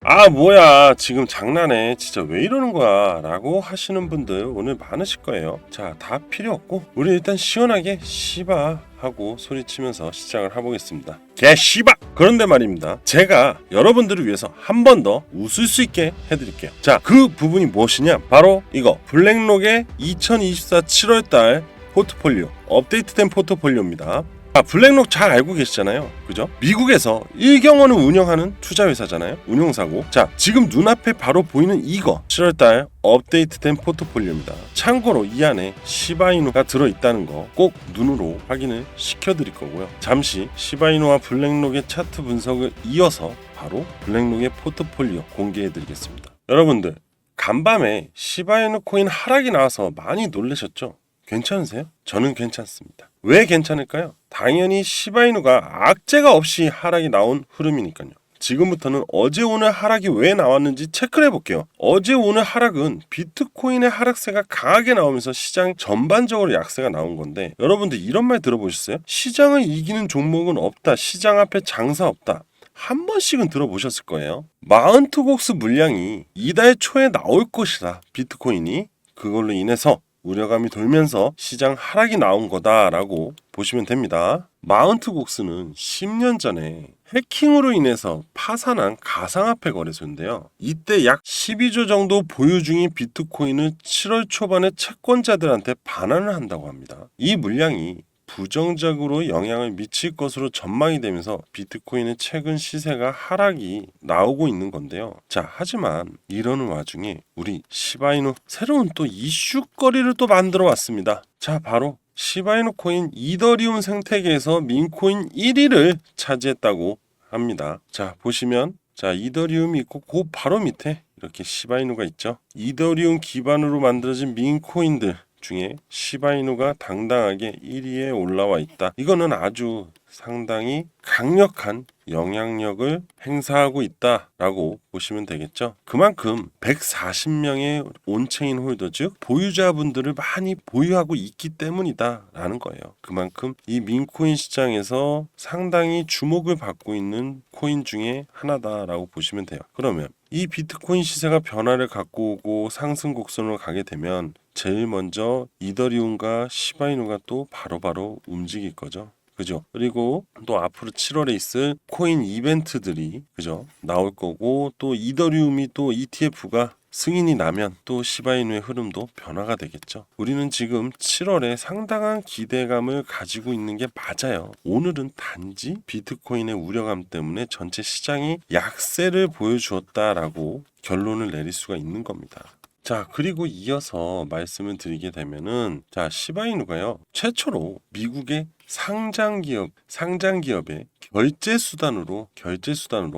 아 뭐야 지금 장난해 진짜 왜 이러는 거야 라고 하시는 분들 오늘 많으실 거예요. 자, 다 필요 없고 우리 일단 시원하게 씨바 하고 소리치면서 시작을 해보겠습니다. 개 씨바! 그런데 말입니다, 제가 여러분들을 위해서 한 번 더 웃을 수 있게 해드릴게요. 자, 그 부분이 무엇이냐, 바로 이거 블랙록의 2024 7월달 포트폴리오, 업데이트된 포트폴리오입니다. 블랙록 잘 알고 계시잖아요, 그죠? 미국에서 일경원을 운영하는 투자회사잖아요, 운용사고. 자, 지금 눈앞에 바로 보이는 이거 7월달 업데이트된 포트폴리오입니다. 참고로 이 안에 시바이누가 들어있다는 거 꼭 눈으로 확인을 시켜드릴 거고요. 잠시 시바이누와 블랙록의 차트 분석을 이어서 바로 블랙록의 포트폴리오 공개해드리겠습니다. 여러분들, 간밤에 시바이누 코인 하락이 나와서 많이 놀라셨죠? 괜찮으세요? 저는 괜찮습니다. 왜 괜찮을까요? 당연히 시바이누가 악재가 없이 하락이 나온 흐름이니까요. 지금부터는 어제 오늘 하락이 왜 나왔는지 체크를 해볼게요. 어제 오늘 하락은 비트코인의 하락세가 강하게 나오면서 시장 전반적으로 약세가 나온 건데, 여러분들 이런 말 들어보셨어요? 시장을 이기는 종목은 없다, 시장 앞에 장사 없다. 한 번씩은 들어보셨을 거예요. 마운트곡스 물량이 이달 초에 나올 것이다, 비트코인이. 그걸로 인해서 우려감이 돌면서 시장 하락이 나온 거다라고 보시면 됩니다. 마운트곡스는 10년 전에 해킹으로 인해서 파산한 가상화폐 거래소인데요. 이때 약 12조 정도 보유 중인 비트코인을 7월 초반에 채권자들한테 반환을 한다고 합니다. 이 물량이 부정적으로 영향을 미칠 것으로 전망이 되면서 비트코인의 최근 시세가 하락이 나오고 있는 건데요. 자, 하지만 이러는 와중에 우리 시바이누 새로운 또 이슈거리를 또 만들어 왔습니다. 자, 바로 시바이누 코인 이더리움 생태계에서 민코인 1위를 차지했다고 합니다. 자, 보시면 자, 이더리움이 있고 그 바로 밑에 이렇게 시바이누가 있죠. 이더리움 기반으로 만들어진 민코인들 중에 시바이누가 당당하게 1위에 올라와 있다. 이거는 아주 상당히 강력한 영향력을 행사하고 있다라고 보시면 되겠죠. 그만큼 140명의 온체인 홀더, 즉 보유자분들을 많이 보유하고 있기 때문이다라는 거예요. 그만큼 이 민코인 시장에서 상당히 주목을 받고 있는 코인 중에 하나다라고 보시면 돼요. 그러면 이 비트코인 시세가 변화를 갖고 오고 상승 곡선으로 가게 되면 제일 먼저 이더리움과 시바이누가 또 바로바로 움직일 거죠. 그죠? 그리고 또 앞으로 7월에 있을 코인 이벤트들이 그죠? 나올 거고, 또 이더리움이 또 ETF가 승인이 나면 또 시바이누의 흐름도 변화가 되겠죠. 우리는 지금 7월에 상당한 기대감을 가지고 있는 게 맞아요. 오늘은 단지 비트코인의 우려감 때문에 전체 시장이 약세를 보여주었다라고 결론을 내릴 수가 있는 겁니다. 자, 그리고 이어서 말씀을 드리게 되면은, 자, 시바이누가요, 최초로 미국의 상장 기업의 결제 수단으로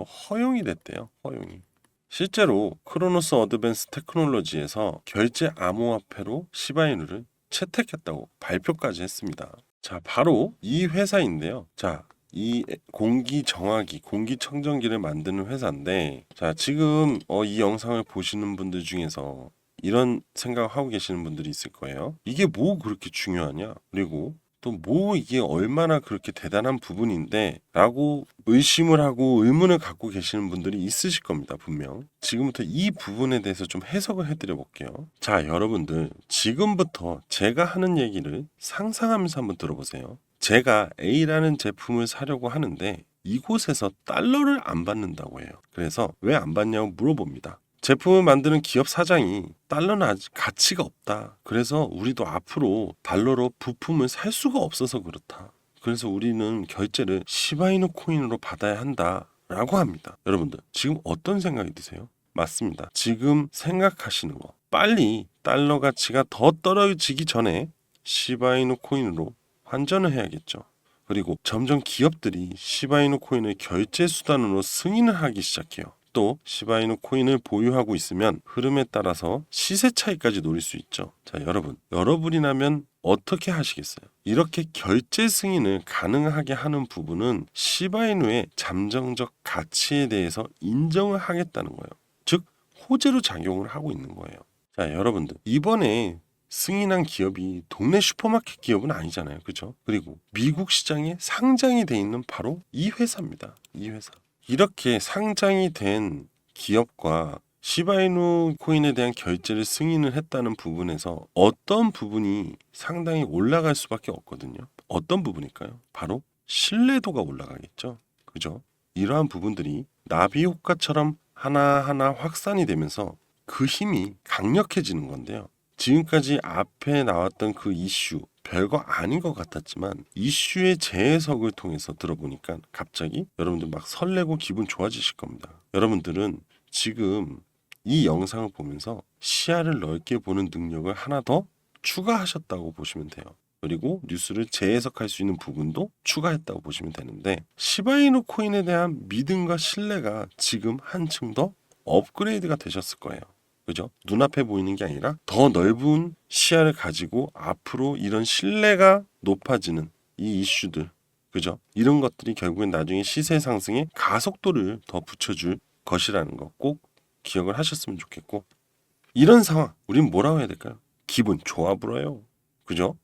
허용이 됐대요. 허용이. 실제로 크로노스 어드밴스 테크놀로지에서 결제 암호화폐로 시바이누를 채택했다고 발표까지 했습니다. 자, 바로 이 회사인데요. 자, 이 공기청정기를 만드는 회사인데, 자, 지금 이 영상을 보시는 분들 중에서 이런 생각하고 계시는 분들이 있을 거예요. 이게 뭐 그렇게 중요하냐? 그리고 또 뭐 이게 얼마나 그렇게 대단한 부분인데 라고 의심을 하고 의문을 갖고 계시는 분들이 있으실 겁니다, 분명. 지금부터 이 부분에 대해서 좀 해석을 해드려 볼게요. 자, 여러분들, 지금부터 제가 하는 얘기를 상상하면서 한번 들어보세요. 제가 A라는 제품을 사려고 하는데 이곳에서 달러를 안 받는다고 해요. 그래서 왜 안 받냐고 물어봅니다. 제품을 만드는 기업 사장이 달러는 아직 가치가 없다, 그래서 우리도 앞으로 달러로 부품을 살 수가 없어서 그렇다, 그래서 우리는 결제를 시바이누 코인으로 받아야 한다 라고 합니다. 여러분들, 지금 어떤 생각이 드세요? 맞습니다. 지금 생각하시는 거, 빨리 달러 가치가 더 떨어지기 전에 시바이누 코인으로 환전을 해야겠죠. 그리고 점점 기업들이 시바이누 코인을 결제 수단으로 승인을 하기 시작해요. 또 시바이누 코인을 보유하고 있으면 흐름에 따라서 시세 차이까지 노릴 수 있죠. 자, 여러분이라면 어떻게 하시겠어요? 이렇게 결제 승인을 가능하게 하는 부분은 시바이누의 잠정적 가치에 대해서 인정을 하겠다는 거예요. 즉, 호재로 작용을 하고 있는 거예요. 자, 여러분들, 이번에 승인한 기업이 동네 슈퍼마켓 기업은 아니잖아요, 그렇죠? 그리고 미국 시장에 상장이 돼 있는 바로 이 회사입니다. 이 회사. 이렇게 상장이 된 기업과 시바이누 코인에 대한 결제를 승인을 했다는 부분에서 어떤 부분이 상당히 올라갈 수밖에 없거든요. 어떤 부분일까요? 바로 신뢰도가 올라가겠죠. 그죠? 이러한 부분들이 나비 효과처럼 하나하나 확산이 되면서 그 힘이 강력해지는 건데요. 지금까지 앞에 나왔던 그 이슈 별거 아닌 것 같았지만 이슈의 재해석을 통해서 들어보니까 갑자기 여러분들 막 설레고 기분 좋아지실 겁니다. 여러분들은 지금 이 영상을 보면서 시야를 넓게 보는 능력을 하나 더 추가하셨다고 보시면 돼요. 그리고 뉴스를 재해석할 수 있는 부분도 추가했다고 보시면 되는데 시바이누 코인에 대한 믿음과 신뢰가 지금 한층 더 업그레이드가 되셨을 거예요. 그죠? 눈앞에 보이는 게 아니라 더 넓은 시야를 가지고 앞으로 이런 신뢰가 높아지는 이 이슈들, 그죠? 이런 것들이 결국엔 나중에 시세 상승에 가속도를 더 붙여줄 것이라는 거 꼭 기억을 하셨으면 좋겠고, 이런 상황 우린 뭐라고 해야 될까요? 기분 좋아 불어요. 그죠?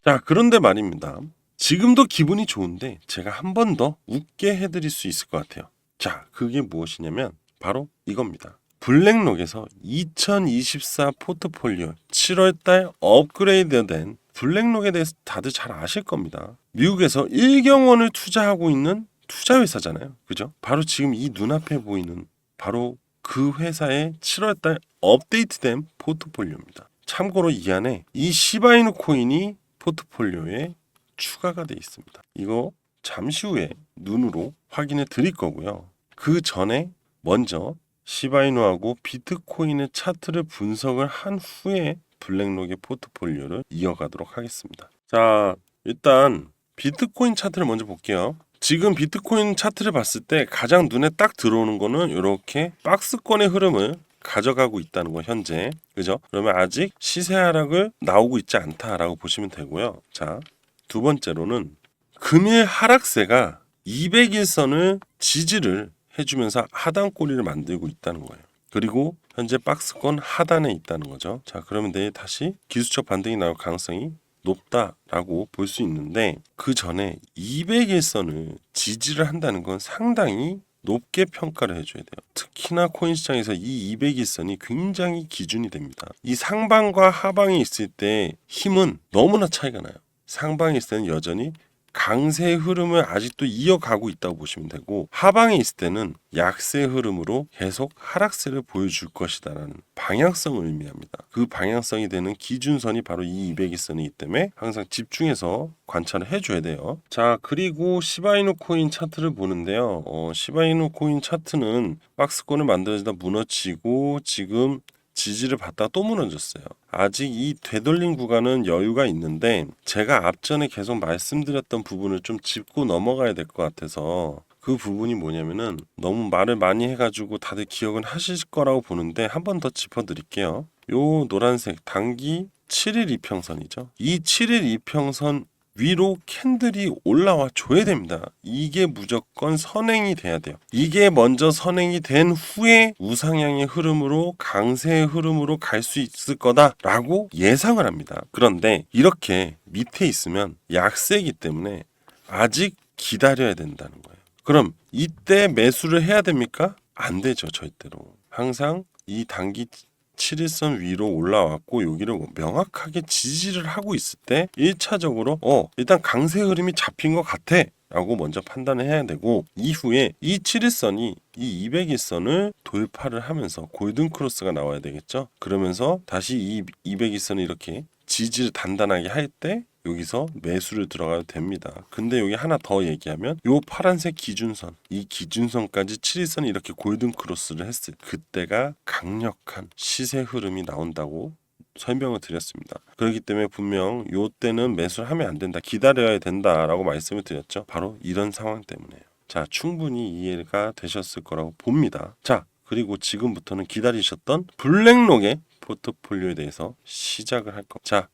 자, 그런데 말입니다. 지금도 기분이 좋은데 제가 한 번 더 웃게 해드릴 수 있을 것 같아요. 자, 그게 무엇이냐면 바로 이겁니다. 블랙록에서 2024 포트폴리오 7월달 업그레이드된 블랙록에 대해서 다들 잘 아실 겁니다. 미국에서 1경 원을 투자하고 있는 투자회사잖아요. 그죠? 바로 지금 이 눈앞에 보이는 바로 그 회사의 7월달 업데이트된 포트폴리오입니다. 참고로 이 안에 이 시바이누 코인이 포트폴리오에 추가가 되어 있습니다. 이거 잠시 후에 눈으로 확인해 드릴 거고요. 그 전에 먼저 시바이누하고 비트코인의 차트를 분석을 한 후에 블랙록의 포트폴리오를 이어가도록 하겠습니다. 자, 일단 비트코인 차트를 먼저 볼게요. 지금 비트코인 차트를 봤을 때 가장 눈에 딱 들어오는 거는 이렇게 박스권의 흐름을 가져가고 있다는 거 현재. 그죠? 그러면 아직 시세 하락을 나오고 있지 않다라고 보시면 되고요. 자, 두 번째로는 금일 하락세가 200일선을 지지를 해주면서 하단 꼬리를 만들고 있다는 거예요. 그리고 현재 박스권 하단에 있다는 거죠. 자, 그러면 내일 다시 기술적 반등이 나올 가능성이 높다라고 볼 수 있는데 그 전에 200일선을 지지를 한다는 건 상당히 높게 평가를 해줘야 돼요. 특히나 코인 시장에서 이 200일선이 굉장히 기준이 됩니다. 이 상방과 하방이 있을 때 힘은 너무나 차이가 나요. 상방에 있을 때는 여전히 강세의 흐름을 아직도 이어가고 있다고 보시면 되고 하방에 있을 때는 약세의 흐름으로 계속 하락세를 보여줄 것이다라는 방향성을 의미합니다. 그 방향성이 되는 기준선이 바로 이 200일선이기 때문에 항상 집중해서 관찰을 해줘야 돼요. 자, 그리고 시바이누 코인 차트를 보는데요. 시바이누 코인 차트는 박스권을 만들어지다 무너지고 지금 지지를 받다가 또 무너졌어요. 아직 이 되돌림 구간은 여유가 있는데 제가 앞전에 계속 말씀드렸던 부분을 좀 짚고 넘어가야 될 것 같아서 그 부분이 뭐냐면은 너무 말을 많이 해가지고 다들 기억은 하실 거라고 보는데 한 번 더 짚어드릴게요. 요 노란색 단기 7일 이평선이죠. 이 7일 이평선 위로 캔들이 올라와 줘야 됩니다. 이게 무조건 선행이 돼야 돼요. 이게 먼저 선행이 된 후에 우상향의 흐름으로 강세의 흐름으로 갈 수 있을 거다라고 예상을 합니다. 그런데 이렇게 밑에 있으면 약세이기 때문에 아직 기다려야 된다는 거예요. 그럼 이때 매수를 해야 됩니까? 안 되죠, 절대로. 항상 이 단기 7일선 위로 올라왔고 여기를 명확하게 지지를 하고 있을 때 1차적으로 일단 강세 흐름이 잡힌 것 같아 라고 먼저 판단을 해야 되고 이후에 이 7일선이 이 200일선을 돌파를 하면서 골든 크로스가 나와야 되겠죠. 그러면서 다시 이 200일선을 이렇게 지지를 단단하게 할 때 여기서 매수를 들어가도 됩니다. 근데 여기 하나 더 얘기하면 요 파란색 기준선, 이 기준선까지 7일선이 이렇게 골든 크로스를 했을 그때가 강력한 시세 흐름이 나온다고 설명을 드렸습니다. 그렇기 때문에 분명 요 때는 매수를 하면 안 된다, 기다려야 된다라고 말씀을 드렸죠. 바로 이런 상황 때문에요. 자, 충분히 이해가 되셨을 거라고 봅니다. 자, 그리고 지금부터는 기다리셨던 블랙록의 포트폴리오에 대해서 시작을 할 겁니다. 자,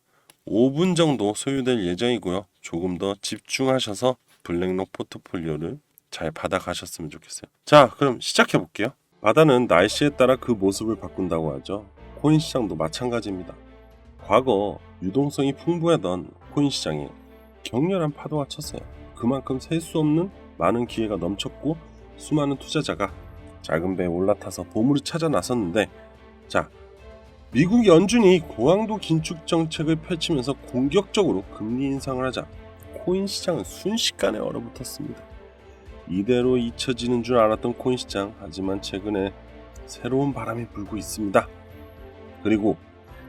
5분 정도 소요될 예정이고요. 조금 더 집중하셔서 블랙록 포트폴리오를 잘 받아가셨으면 좋겠어요. 자, 그럼 시작해 볼게요. 바다는 날씨에 따라 그 모습을 바꾼다고 하죠. 코인 시장도 마찬가지입니다. 과거 유동성이 풍부하던 코인 시장에 격렬한 파도가 쳤어요. 그만큼 셀 수 없는 많은 기회가 넘쳤고 수많은 투자자가 작은 배에 올라타서 보물을 찾아 나섰는데, 자, 미국 연준이 고강도 긴축 정책을 펼치면서 공격적으로 금리 인상을 하자 코인 시장은 순식간에 얼어붙었습니다. 이대로 잊혀지는 줄 알았던 코인 시장, 하지만 최근에 새로운 바람이 불고 있습니다. 그리고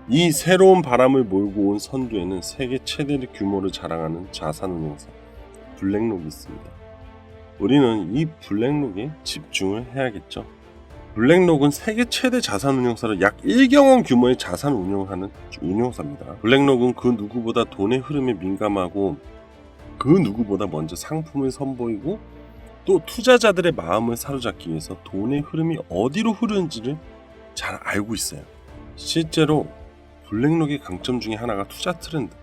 이 새로운 바람을 몰고 온 선두에는 세계 최대 규모를 자랑하는 자산운용사 블랙록이 있습니다. 우리는 이 블랙록에 집중을 해야겠죠. 블랙록은 세계 최대 자산운용사로 약 1경원 규모의 자산 운용을 하는 운용사입니다. 블랙록은 그 누구보다 돈의 흐름에 민감하고 그 누구보다 먼저 상품을 선보이고 또 투자자들의 마음을 사로잡기 위해서 돈의 흐름이 어디로 흐르는지를 잘 알고 있어요. 실제로 블랙록의 강점 중에 하나가 투자 트렌드,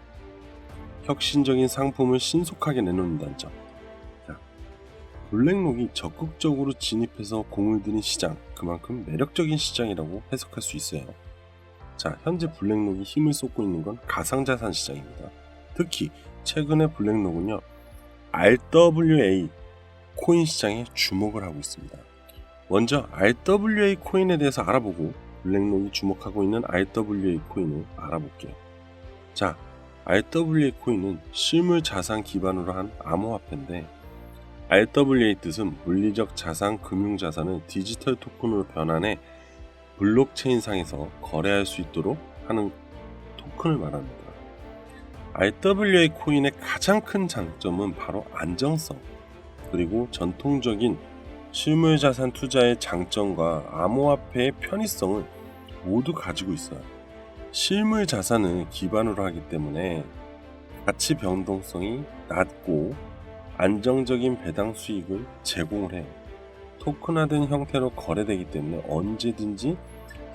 혁신적인 상품을 신속하게 내놓는다는 점. 블랙록이 적극적으로 진입해서 공을 들인 시장, 그만큼 매력적인 시장이라고 해석할 수 있어요. 자, 현재 블랙록이 힘을 쏟고 있는 건 가상자산 시장입니다. 특히 최근에 블랙록은요, RWA 코인 시장에 주목을 하고 있습니다. 먼저 RWA 코인에 대해서 알아보고 블랙록이 주목하고 있는 RWA 코인을 알아볼게요. 자, RWA 코인은 실물 자산 기반으로 한 암호화폐인데, RWA 뜻은 물리적 자산, 금융 자산을 디지털 토큰으로 변환해 블록체인상에서 거래할 수 있도록 하는 토큰을 말합니다. RWA 코인의 가장 큰 장점은 바로 안정성, 그리고 전통적인 실물 자산 투자의 장점과 암호화폐의 편의성을 모두 가지고 있어요. 실물 자산을 기반으로 하기 때문에 가치 변동성이 낮고 안정적인 배당 수익을 제공을 해요. 토큰화된 형태로 거래되기 때문에 언제든지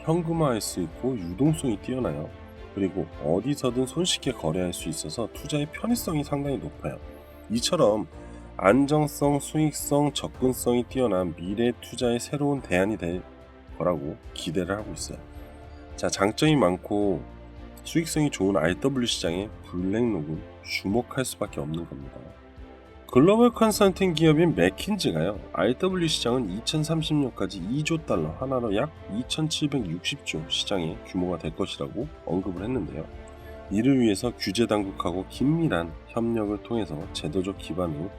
현금화할 수 있고 유동성이 뛰어나요. 그리고 어디서든 손쉽게 거래할 수 있어서 투자의 편의성이 상당히 높아요. 이처럼 안정성, 수익성, 접근성이 뛰어난 미래 투자의 새로운 대안이 될 거라고 기대를 하고 있어요. 자, 장점이 많고 수익성이 좋은 RW 시장에 블랙록은 주목할 수밖에 없는 겁니다. 글로벌 컨설팅 기업인 맥킨지가요, RW 시장은 2030년까지 2조 달러, 하나로 약 2760조 시장의 규모가 될 것이라고 언급을 했는데요. 이를 위해서 규제 당국하고 긴밀한 협력을 통해서 제도적 기반을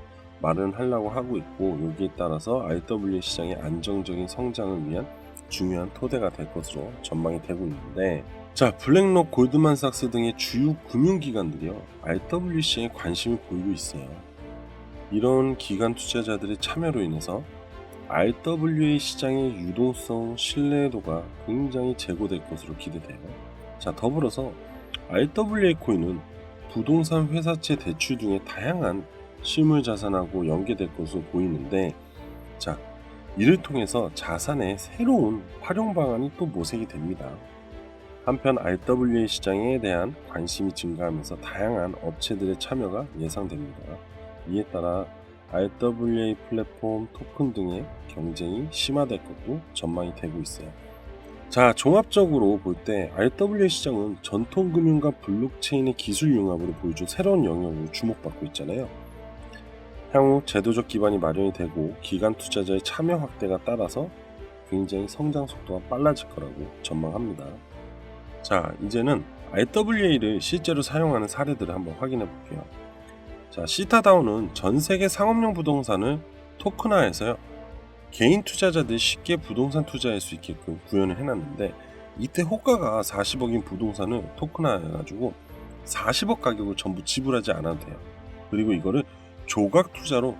마련하려고 하고 있고, 여기에 따라서 RW 시장의 안정적인 성장을 위한 중요한 토대가 될 것으로 전망이 되고 있는데, 자, 블랙록, 골드만삭스 등의 주요 금융기관들이요, RW 시장에 관심을 보이고 있어요. 이런 기관 투자자들의 참여로 인해서 RWA 시장의 유동성, 신뢰도가 굉장히 제고될 것으로 기대돼요. 자, 더불어서 RWA 코인은 부동산 회사채 대출 등의 다양한 실물 자산하고 연계될 것으로 보이는데, 자, 이를 통해서 자산의 새로운 활용 방안이 또 모색이 됩니다. 한편 RWA 시장에 대한 관심이 증가하면서 다양한 업체들의 참여가 예상됩니다. 이에 따라 RWA 플랫폼, 토큰 등의 경쟁이 심화될 것도 전망이 되고 있어요. 자, 종합적으로 볼 때 RWA 시장은 전통금융과 블록체인의 기술 융합으로 보여준 새로운 영역으로 주목받고 있잖아요. 향후 제도적 기반이 마련이 되고 기관 투자자의 참여 확대가 따라서 굉장히 성장 속도가 빨라질 거라고 전망합니다. 자, 이제는 RWA를 실제로 사용하는 사례들을 한번 확인해 볼게요. 자, 시타다운은 전 세계 상업용 부동산을 토큰화해서요, 개인 투자자들이 쉽게 부동산 투자할 수 있게끔 구현을 해놨는데, 이때 호가가 40억인 부동산을 토큰화해가지고 40억 가격을 전부 지불하지 않아도 돼요. 그리고 이거를 조각 투자로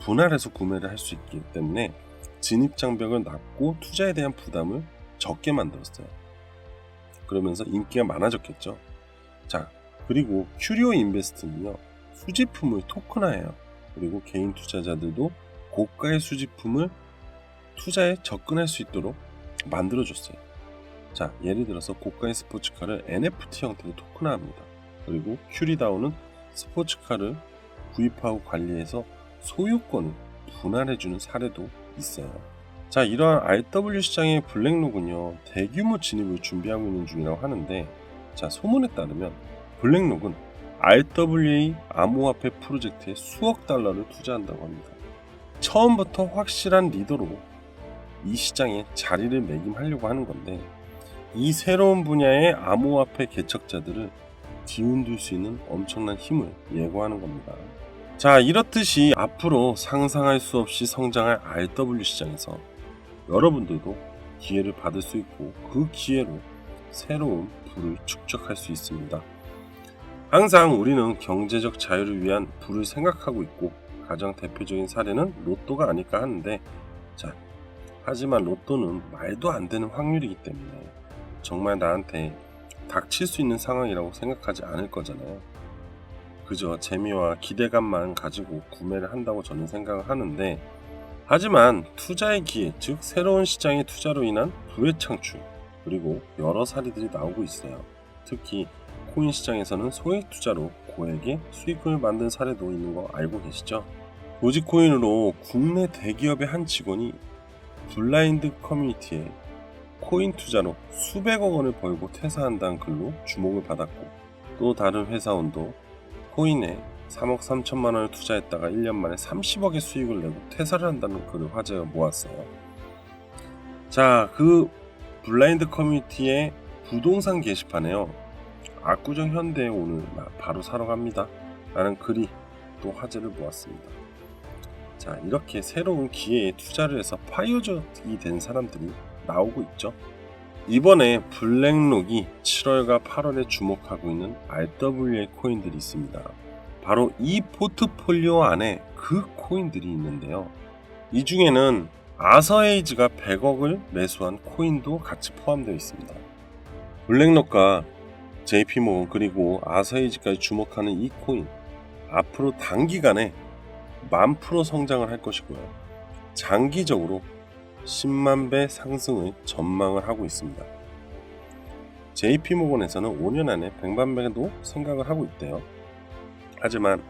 분할해서 구매를 할 수 있기 때문에 진입 장벽을 낮고 투자에 대한 부담을 적게 만들었어요. 그러면서 인기가 많아졌겠죠. 자, 그리고 큐리오 인베스트는요, 수집품을 토큰화해요. 그리고 개인 투자자들도 고가의 수집품을 투자에 접근할 수 있도록 만들어줬어요. 자, 예를 들어서 고가의 스포츠카를 NFT 형태로 토큰화합니다. 그리고 큐리다운은 스포츠카를 구입하고 관리해서 소유권을 분할해주는 사례도 있어요. 자, 이러한 RW 시장의 블랙록은요, 대규모 진입을 준비하고 있는 중이라고 하는데, 자, 소문에 따르면 블랙록은 RWA 암호화폐 프로젝트에 수억 달러를 투자한다고 합니다. 처음부터 확실한 리더로 이 시장에 자리를 매김하려고 하는 건데, 이 새로운 분야의 암호화폐 개척자들을 뒤흔들 수 있는 엄청난 힘을 예고하는 겁니다. 자, 이렇듯이 앞으로 상상할 수 없이 성장할 RW 시장에서 여러분들도 기회를 받을 수 있고, 그 기회로 새로운 부를 축적할 수 있습니다. 항상 우리는 경제적 자유를 위한 부를 생각하고 있고, 가장 대표적인 사례는 로또가 아닐까 하는데, 자, 하지만 로또는 말도 안 되는 확률이기 때문에 정말 나한테 닥칠 수 있는 상황이라고 생각하지 않을 거잖아요. 그저 재미와 기대감만 가지고 구매를 한다고 저는 생각을 하는데, 하지만 투자의 기회, 즉 새로운 시장의 투자로 인한 부의 창출, 그리고 여러 사례들이 나오고 있어요. 특히 코인 시장에서는 소액 투자로 고액의 수익금을 만든 사례도 있는 거 알고 계시죠? 도지코인으로 국내 대기업의 한 직원이 블라인드 커뮤니티에 코인 투자로 수백억 원을 벌고 퇴사한다는 글로 주목을 받았고, 또 다른 회사원도 코인에 3억 3천만 원을 투자했다가 1년 만에 30억의 수익을 내고 퇴사를 한다는 글을 화제가 모았어요. 자, 그 블라인드 커뮤니티의 부동산 게시판에요, 압구정 현대에 오늘 바로 사러 갑니다 라는 글이 또 화제를 모았습니다. 자, 이렇게 새로운 기회에 투자를 해서 파이어족이 된 사람들이 나오고 있죠. 이번에 블랙록이 7월과 8월에 주목하고 있는 RWA 코인들이 있습니다. 바로 이 포트폴리오 안에 그 코인들이 있는데요. 이 중에는 아서에이즈가 100억을 매수한 코인도 같이 포함되어 있습니다. 블랙록과 JP모건 그리고 아서에이즈까지 주목하는 이 코인, 앞으로 단기간에 10,000% 성장을 할 것이고요. 장기적으로 10만 배 상승을 전망을 하고 있습니다. JP모건에서는 5년 안에 100만 배도 생각을 하고 있대요. 하지만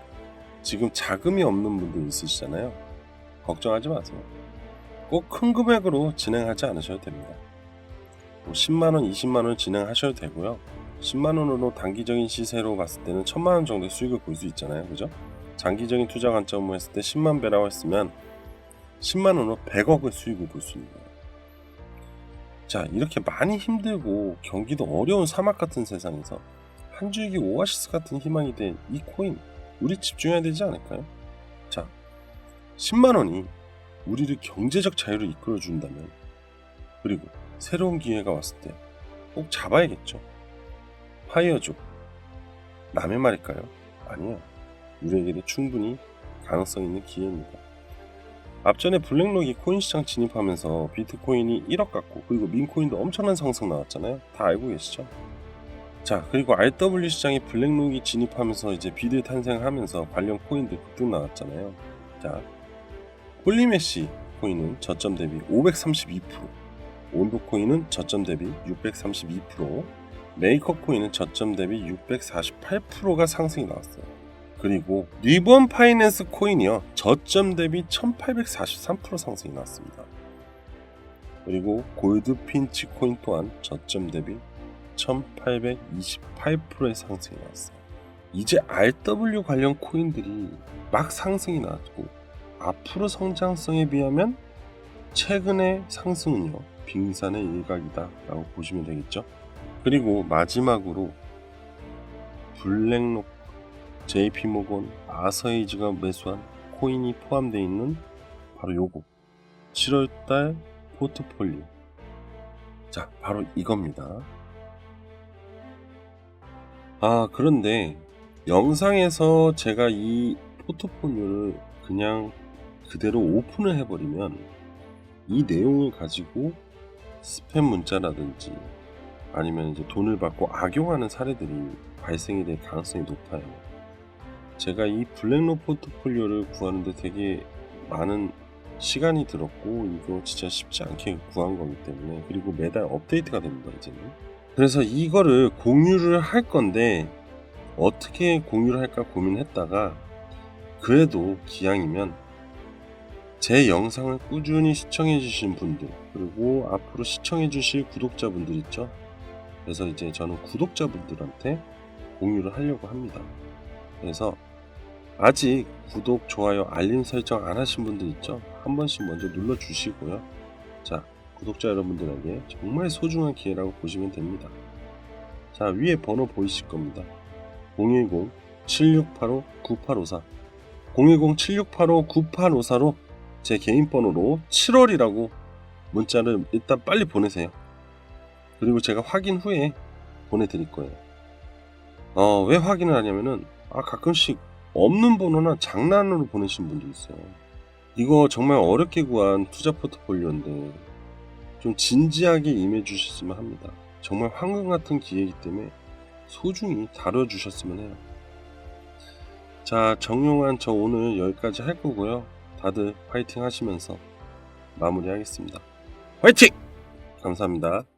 지금 자금이 없는 분들 있으시잖아요. 걱정하지 마세요. 꼭 큰 금액으로 진행하지 않으셔도 됩니다. 10만원, 20만원 진행하셔도 되고요. 10만원으로 단기적인 시세로 봤을 때는 1000만원 정도의 수익을 볼 수 있잖아요. 그죠? 장기적인 투자 관점으로 했을 때 10만 배라고 했으면 10만원으로 100억의 수익을 볼 수 있는 거예요. 자, 이렇게 많이 힘들고 경기도 어려운 사막 같은 세상에서 한 줄기 오아시스 같은 희망이 된 이 코인, 우리 집중해야 되지 않을까요? 자, 10만원이 우리를 경제적 자유를 이끌어 준다면, 그리고 새로운 기회가 왔을 때 꼭 잡아야겠죠. 파이어족, 남의 말일까요? 아니에요. 우리에게도 충분히 가능성 있는 기회입니다. 앞전에 블랙록이 코인 시장 진입하면서 비트코인이 1억 갔고, 그리고 민코인도 엄청난 상승 나왔잖아요. 다 알고 계시죠? 자, 그리고 RW 시장에 블랙록이 진입하면서 이제 비들 탄생하면서 관련 코인들 급등 나왔잖아요. 자, 홀리메시 코인은 저점 대비 532%, 온도 코인은 저점 대비 632%, 메이커 코인은 저점 대비 648%가 상승이 나왔어요. 그리고 리본 파이낸스 코인이요, 저점 대비 1843% 상승이 나왔습니다. 그리고 골드 핀치 코인 또한 저점 대비 1828%의 상승이 나왔어요. 이제 RW 관련 코인들이 막 상승이 나왔고, 앞으로 성장성에 비하면 최근의 상승은요, 빙산의 일각이다 라고 보시면 되겠죠. 그리고 마지막으로 블랙록, JP모건, 아서에이즈가 매수한 코인이 포함되어 있는 바로 요거 7월달 포트폴리오. 자, 바로 이겁니다. 그런데 영상에서 제가 이 포트폴리오를 그냥 그대로 오픈을 해버리면 이 내용을 가지고 스팸 문자라든지 아니면 이제 돈을 받고 악용하는 사례들이 발생이 될 가능성이 높아요. 제가 이 블랙록 포트폴리오를 구하는데 되게 많은 시간이 들었고, 이거 진짜 쉽지 않게 구한 거기 때문에, 그리고 매달 업데이트가 됩니다, 이제는. 그래서 이거를 공유를 할 건데 어떻게 공유를 할까 고민했다가, 그래도 기왕이면 제 영상을 꾸준히 시청해 주신 분들, 그리고 앞으로 시청해 주실 구독자분들 있죠. 그래서 이제 저는 구독자분들한테 공유를 하려고 합니다. 그래서 아직 구독, 좋아요, 알림 설정 안 하신 분들 있죠? 한 번씩 먼저 눌러주시고요. 자, 구독자 여러분들에게 정말 소중한 기회라고 보시면 됩니다. 자, 위에 번호 보이실 겁니다. 010-7685-9854 010-7685-9854로 제 개인 번호로 7월이라고 문자를 일단 빨리 보내세요. 그리고 제가 확인 후에 보내드릴 거예요. 왜 확인을 하냐면은 가끔씩 없는 번호나 장난으로 보내신 분도 있어요. 이거 정말 어렵게 구한 투자 포트폴리오인데 좀 진지하게 임해 주셨으면 합니다. 정말 황금 같은 기회이기 때문에 소중히 다뤄주셨으면 해요. 자, 정용환 저 오늘 여기까지 할 거고요. 다들 파이팅 하시면서 마무리하겠습니다. 화이팅! 감사합니다.